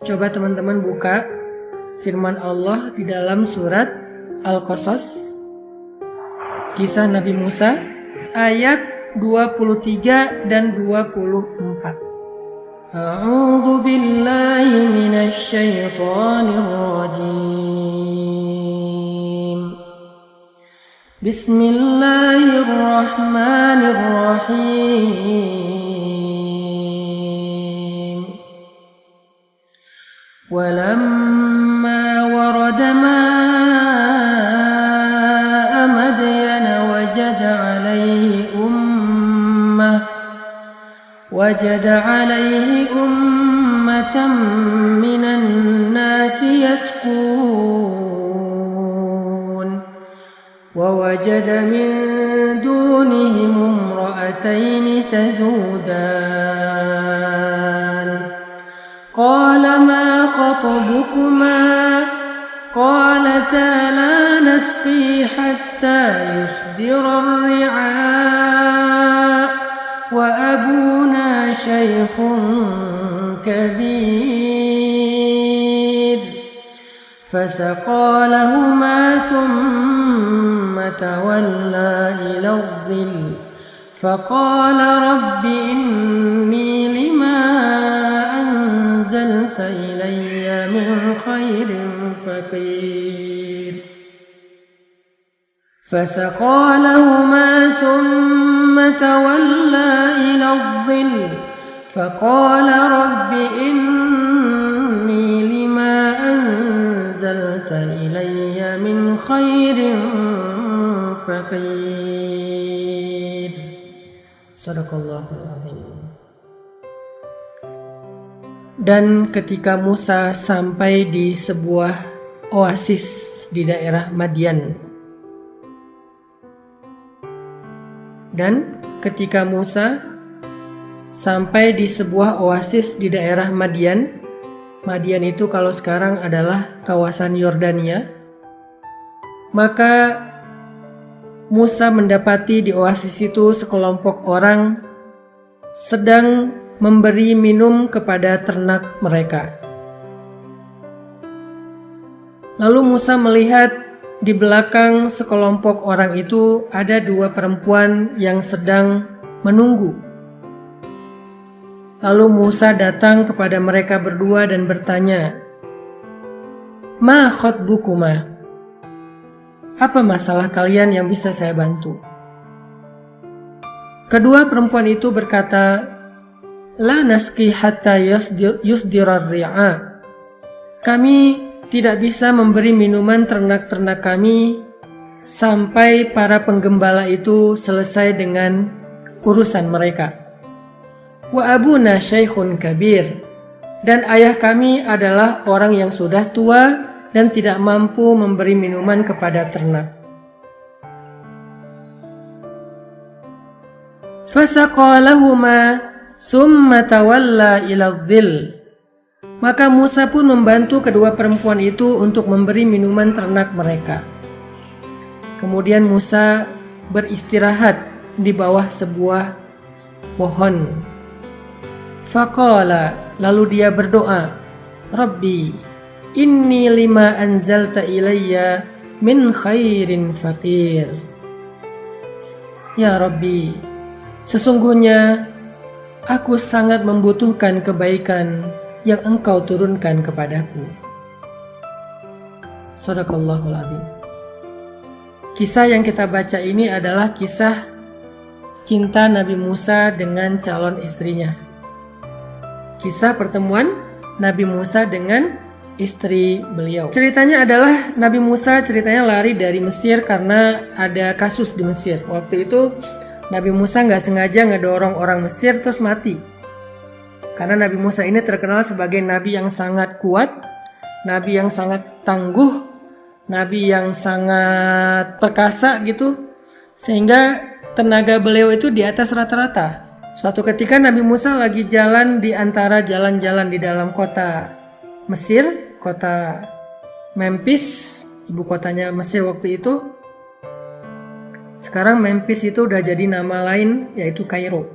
Coba teman-teman buka firman Allah di dalam surat Al-Qasas, kisah Nabi Musa, ayat 23 dan 24. A'udzu billahi minasy syaithanir rajim. Bismillahirrahmanirrahim. Walamma warada ma'a Madyan wajada 'alaihi ummatan minan nasi yasqun wa wajada min dunihim imra'atayn tazudan qala ma khatabukuma qalata la nasqi hatta yusdira ar-ri'a wa abuna shaykhun kabir fasaqā lahumā thumma tawallā ilā adh-dhill faqāla rabbi innī limā anzalta ilayya min khairin faqīr fasaqā lahumā thumma tawallā ilā adh-dhill faqāla rabbi innī limā anzalta ilayya min khairin faqīr. Shadaqallahul azim. Dan ketika Musa sampai di sebuah oasis di daerah Madyan, Madyan itu kalau sekarang adalah kawasan Yordania, maka Musa mendapati di oasis itu sekelompok orang sedang memberi minum kepada ternak mereka. Lalu Musa melihat di belakang sekelompok orang itu ada dua perempuan yang sedang menunggu. Lalu Musa datang kepada mereka berdua dan bertanya, "Ma khatbukuma?" Apa masalah kalian yang bisa saya bantu? Kedua perempuan itu berkata, "La nasqi hatta yusdirar ri'a." Kami tidak bisa memberi minuman ternak-ternak kami sampai para penggembala itu selesai dengan urusan mereka. Wa abuna shaykhun kabir. Dan ayah kami adalah orang yang sudah tua dan tidak mampu memberi minuman kepada ternak. Fasaqā lahumā thumma tawallā ilā adh-dhill. Maka Musa pun membantu kedua perempuan itu untuk memberi minuman ternak mereka. Kemudian Musa beristirahat di bawah sebuah pohon. Faqala, lalu dia berdoa, "Rabbi, inni lima anzalta ilayya min khairin faqir." Ya Rabbi, sesungguhnya aku sangat membutuhkan kebaikan yang Engkau turunkan kepadaku. Shadaqallahul azim. Kisah yang kita baca ini adalah kisah cinta Nabi Musa dengan calon istrinya. Kisah pertemuan Nabi Musa dengan istri beliau. Ceritanya adalah Nabi Musa lari dari Mesir karena ada kasus di Mesir. Waktu itu Nabi Musa nggak sengaja ngedorong orang Mesir terus mati. Karena Nabi Musa ini terkenal sebagai Nabi yang sangat kuat, Nabi yang sangat tangguh, Nabi yang sangat perkasa gitu. Sehingga tenaga beliau itu di atas rata-rata. Suatu ketika Nabi Musa lagi jalan di antara jalan-jalan di dalam kota Mesir, kota Memphis, ibu kotanya Mesir waktu itu. Sekarang Memphis itu udah jadi nama lain, yaitu Kairo.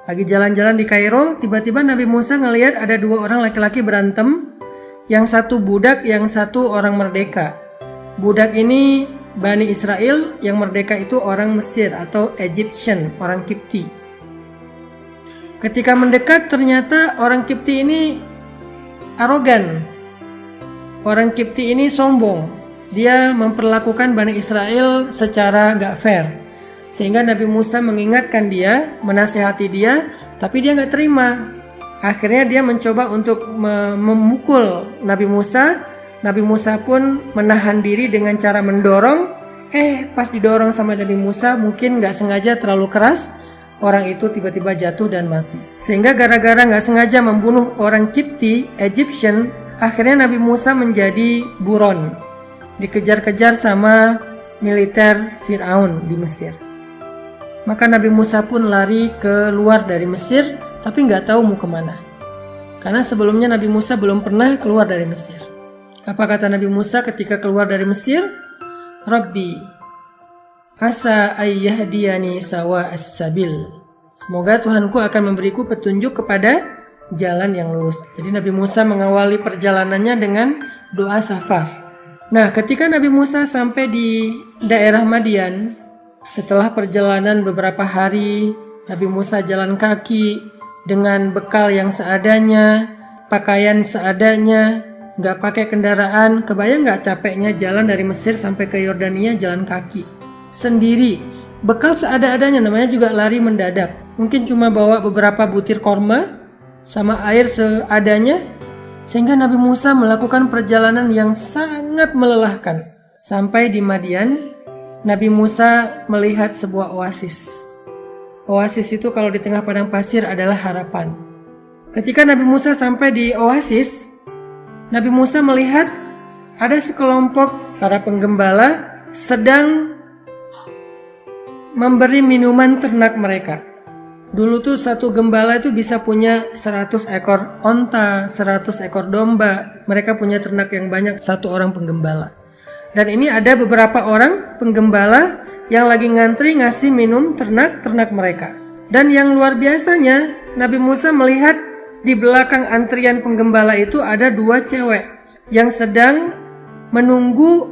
Lagi jalan-jalan di Kairo, tiba-tiba Nabi Musa ngelihat ada dua orang laki-laki berantem yang satu budak, yang satu orang merdeka. Budak ini Bani Israel, yang merdeka itu orang Mesir atau Egyptian, orang Kipti. Ketika mendekat ternyata orang Kipti ini arogan. Orang Kipti ini sombong. Dia memperlakukan Bani Israel secara gak fair. Sehingga Nabi Musa mengingatkan dia, menasihati dia, tapi dia gak terima. Akhirnya dia mencoba untuk memukul Nabi Musa. Nabi Musa pun menahan diri dengan cara mendorong. Pas didorong sama Nabi Musa mungkin gak sengaja terlalu keras. Orang itu tiba-tiba jatuh dan mati. Sehingga gara-gara gak sengaja membunuh orang Kipti, Egyptian, akhirnya Nabi Musa menjadi buron. Dikejar-kejar sama militer Fir'aun di Mesir. Maka Nabi Musa pun lari keluar dari Mesir, tapi gak tahu mau kemana. Karena sebelumnya Nabi Musa belum pernah keluar dari Mesir. Apa kata Nabi Musa ketika keluar dari Mesir? Rabbi, asa ayyahdiyani sawa as-sabil. Semoga Tuhanku akan memberiku petunjuk kepada jalan yang lurus. Jadi Nabi Musa mengawali perjalanannya dengan doa safar. Nah, ketika Nabi Musa sampai di daerah Madian, setelah perjalanan beberapa hari, Nabi Musa jalan kaki dengan bekal yang seadanya, pakaian seadanya, gak pakai kendaraan. Kebayang gak capeknya jalan dari Mesir sampai ke Yordania jalan kaki sendiri, bekal seada-adanya, namanya juga lari mendadak. Mungkin cuma bawa beberapa butir korma sama air seadanya. Sehingga Nabi Musa melakukan perjalanan yang sangat melelahkan. Sampai di Madian, Nabi Musa melihat sebuah oasis. Oasis itu kalau di tengah padang pasir adalah harapan. Ketika Nabi Musa sampai di oasis, Nabi Musa melihat ada sekelompok para penggembala sedang memberi minuman ternak mereka. Dulu tuh satu gembala itu bisa punya 100 ekor onta, 100 ekor domba. Mereka punya ternak yang banyak, satu orang penggembala. Dan ini ada beberapa orang penggembala yang lagi ngantri ngasih minum ternak mereka. Dan yang luar biasanya, Nabi Musa melihat di belakang antrian penggembala itu ada 2 cewek yang sedang menunggu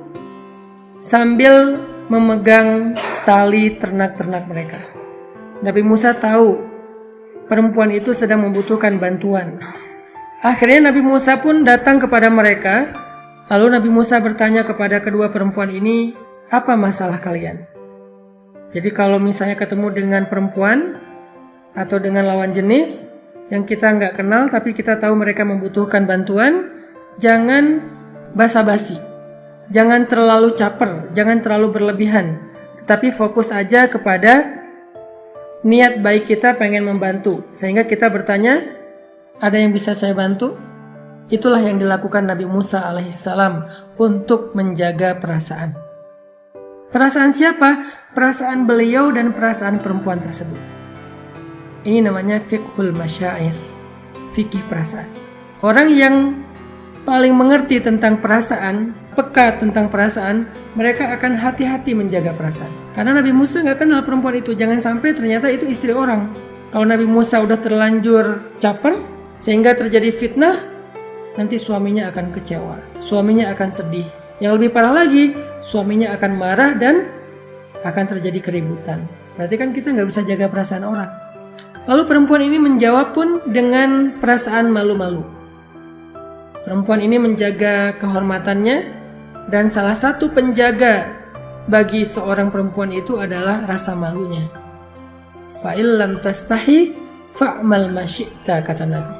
sambil memegang tali ternak mereka. Nabi Musa tahu perempuan itu sedang membutuhkan bantuan. Akhirnya Nabi Musa pun datang kepada mereka. Lalu Nabi Musa bertanya kepada kedua perempuan ini, apa masalah kalian? Jadi kalau misalnya ketemu dengan perempuan atau dengan lawan jenis yang kita nggak kenal tapi kita tahu mereka membutuhkan bantuan, jangan basa-basi. Jangan terlalu caper, jangan terlalu berlebihan. Tetapi fokus aja kepada niat baik kita pengen membantu. Sehingga kita bertanya, ada yang bisa saya bantu? Itulah yang dilakukan Nabi Musa alaihissalam untuk menjaga perasaan. Perasaan siapa? Perasaan beliau dan perasaan perempuan tersebut. Ini namanya fiqhul masyair, fikih perasaan. Orang yang paling mengerti tentang perasaan, peka tentang perasaan, mereka akan hati-hati menjaga perasaan. Karena Nabi Musa gak kenal perempuan itu. Jangan sampai ternyata itu istri orang. Kalau Nabi Musa udah terlanjur caper sehingga terjadi fitnah, nanti suaminya akan kecewa, suaminya akan sedih. Yang lebih parah lagi, suaminya akan marah dan akan terjadi keributan. Berarti kan kita gak bisa jaga perasaan orang. Lalu perempuan ini menjawab pun dengan perasaan malu-malu. Perempuan ini menjaga kehormatannya. Dan salah satu penjaga bagi seorang perempuan itu adalah rasa malunya. Fa'il lam tastahi fa'mal masyi'ta, kata Nabi.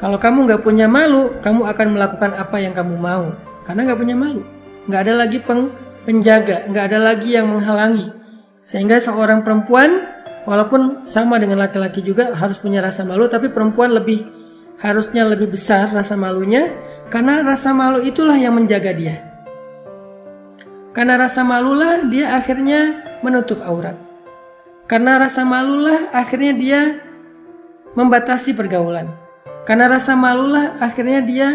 Kalau kamu gak punya malu, kamu akan melakukan apa yang kamu mau. Karena gak punya malu. Gak ada lagi penjaga, gak ada lagi yang menghalangi. Sehingga seorang perempuan, walaupun sama dengan laki-laki juga harus punya rasa malu, tapi perempuan harusnya lebih besar rasa malunya, karena rasa malu itulah yang menjaga dia. Karena rasa malulah dia akhirnya menutup aurat. Karena rasa malulah akhirnya dia membatasi pergaulan. Karena rasa malulah akhirnya dia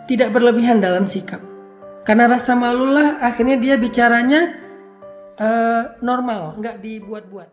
tidak berlebihan dalam sikap. Karena rasa malulah akhirnya dia bicaranya normal, nggak dibuat-buat.